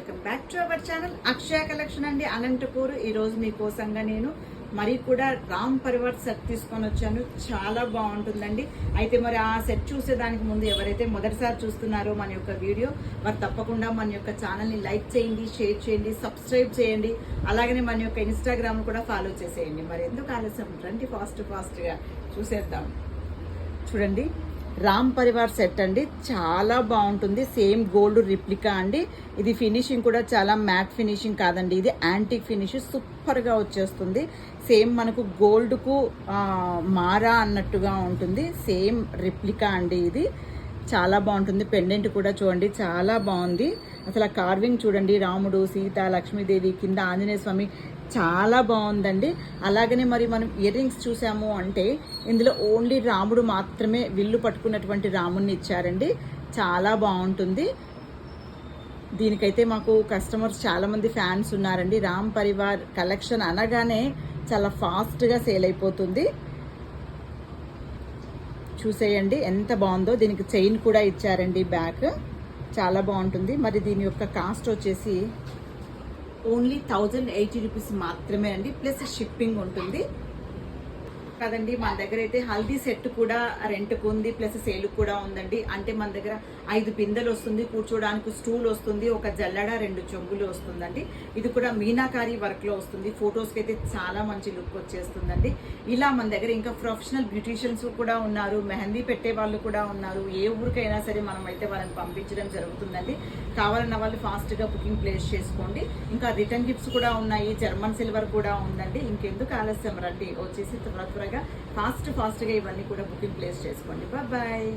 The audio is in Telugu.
Welcome back to our channel Akshaya collection అండి, అనంతపూర్. ఈ రోజు మీకోసంగా నేను మరి కూడా రామ్ పరివార్ సెట్ తీసుకొని వచ్చాను. చాలా బాగుంటుందండి. అయితే మరి ఆ సెట్ చూసేదానికి ముందు ఎవరైతే మొదటిసారి చూస్తున్నారో మన యొక్క వీడియో, మరి తప్పకుండా మన యొక్క ఛానల్ని లైక్ చేయండి, షేర్ చేయండి, సబ్స్క్రైబ్ చేయండి. అలాగనే మన యొక్క ఇన్స్టాగ్రామ్ కూడా ఫాలో చేసేయండి. మరి ఎందుకు ఆలస్యం, రండి ఫాస్ట్గా చూసేద్దాం. చూడండి, రామ్ పరివార్ సెట్ అండి, చాలా బాగుంటుంది. సేమ్ గోల్డ్ రిప్లికా అండి. ఇది ఫినిషింగ్ కూడా చాలా మ్యాట్ ఫినిషింగ్ కాదండి, ఇది యాంటిక్ ఫినిష్. సూపర్గా వచ్చేస్తుంది. సేమ్ మనకు గోల్డ్కు మారా అన్నట్టుగా ఉంటుంది. సేమ్ రిప్లికా అండి ఇది. చాలా బాగుంటుంది. పెండెంట్ కూడా చూడండి, చాలా బాగుంది. అసలు ఆ కార్వింగ్ చూడండి, రాముడు, సీత, లక్ష్మీదేవి, కింద ఆంజనేయ స్వామి, చాలా బాగుందండి. అలాగనే మరి మనం ఇయర్ రింగ్స్ చూసాము అంటే ఇందులో ఓన్లీ రాముడు మాత్రమే విల్లు పట్టుకున్నటువంటి రాముడిని ఇచ్చారండి. చాలా బాగుంటుంది. దీనికైతే మాకు కస్టమర్స్ చాలామంది ఫ్యాన్స్ ఉన్నారండి. రామ్ పరివార్ కలెక్షన్ అనగానే చాలా ఫాస్ట్గా సేల్ అయిపోతుంది. చూసేయండి ఎంత బాగుందో. దీనికి చైన్ కూడా ఇచ్చారండి, బ్యాక్ చాలా బాగుంటుంది. మరి దీని యొక్క కాస్ట్ వచ్చేసి ఓన్లీ 1080 రూపీస్ మాత్రమే అండి, ప్లస్ షిప్పింగ్ ఉంటుంది కదండి. మన దగ్గర అయితే హల్దీ సెట్ కూడా రెంట్కు ఉంది, ప్లస్ సేల్ కూడా ఉందండి. అంటే మన దగ్గర 5 బిందెలు వస్తుంది, కూర్చోడానికి స్టూల్ వస్తుంది, ఒక జల్లడ, 2 చెంబులు వస్తుందండి. ఇది కూడా మీనాకారి వర్క్ లో వస్తుంది. ఫొటోస్కి అయితే చాలా మంచి లుక్ వచ్చేస్తుందండి. ఇలా మన దగ్గర ఇంకా ప్రొఫెషనల్ బ్యూటీషియన్స్ కూడా ఉన్నారు, మెహందీ పెట్టే వాళ్ళు కూడా ఉన్నారు. ఏ ఊరికైనా సరే మనం అయితే వాళ్ళని పంపించడం జరుగుతుందండి. కావాలన్న వాళ్ళు ఫాస్ట్ గా బుకింగ్ ప్లేస్ చేసుకోండి. ఇంకా రిటర్న్ గిఫ్ట్స్ కూడా ఉన్నాయి, జర్మన్ సిల్వర్ కూడా ఉందండి. ఇంకెందుకు ఆలస్యం, రండి వచ్చేసి త్వరగా ఫాస్ట్ గా ఇవన్నీ కూడా బుకింగ్ ప్లేస్ చేసుకోండి. బాయ్.